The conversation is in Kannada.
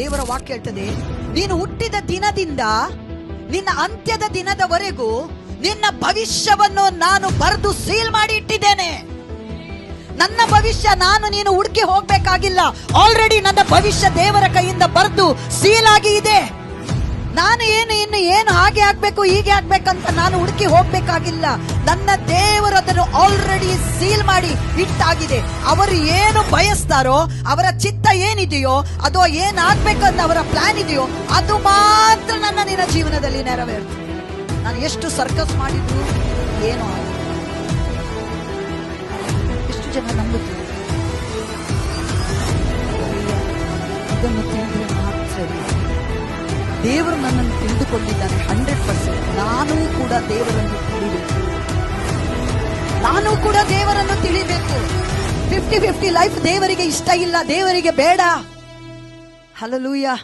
ದೇವರ ವಾಕ್ಯ ಹೇಳ್ತದೆ, ನೀನು ಹುಟ್ಟಿದ ದಿನದಿಂದ ನಿನ್ನ ಅಂತ್ಯದ ದಿನದವರೆಗೂ ನಿನ್ನ ಭವಿಷ್ಯವನ್ನು ನಾನು ಬರೆದು ಸೀಲ್ ಮಾಡಿ ಇಟ್ಟಿದ್ದೇನೆ. ನನ್ನ ಭವಿಷ್ಯ ನೀನು ಹುಡುಕಿ ಹೋಗ್ಬೇಕಾಗಿಲ್ಲ. ಆಲ್ರೆಡಿ ನನ್ನ ಭವಿಷ್ಯ ದೇವರ ಕೈಯಿಂದ ಬರೆದು ಸೀಲ್ ಆಗಿ ಇದೆ. ನಾನು ಏನು ಹಾಗೆ ಆಗ್ಬೇಕು ಹೀಗೆ ಆಗ್ಬೇಕಂತ ನಾನು ಹುಡುಕಿ ಹೋಗ್ಬೇಕಾಗಿಲ್ಲ. ನನ್ನ ದೇವರು ಅದನ್ನು ಆಲ್ರೆಡಿ ಸೀಲ್ ಮಾಡಿ ಇಟ್ಟಾಗಿದೆ. ಅವರು ಏನು ಬಯಸ್ತಾರೋ, ಅವರ ಚಿತ್ತ ಏನಿದೆಯೋ, ಅದು ಏನಾಗ್ಬೇಕಂತ ಅವರ ಪ್ಲಾನ್ ಇದೆಯೋ, ಅದು ಮಾತ್ರ ನಿನ್ನ ಜೀವನದಲ್ಲಿ ನೆರವೇರುತ್ತೆ. ನಾನು ಎಷ್ಟು ಸರ್ಕಸ್ ಮಾಡಿದ್ರು ಏನೋ ಎಷ್ಟು ಜನ ನಂಬುತ್ತಾರೆ. ಇದನ್ನು ತಿಳಿದ್ರೆ ಮಾತ್ರ ದೇವರು ನನ್ನನ್ನು ತಿಳಿದುಕೊಂಡಿದ್ದಾನೆ 100%. ನಾನೂ ಕೂಡ ದೇವರನ್ನು ತಿಳಿಬೇಕು. 50-50 ಲೈಫ್ ದೇವರಿಗೆ ಇಷ್ಟ ಇಲ್ಲ, ದೇವರಿಗೆ ಬೇಡ. ಹಲ್ಲೆಲೂಯಾ.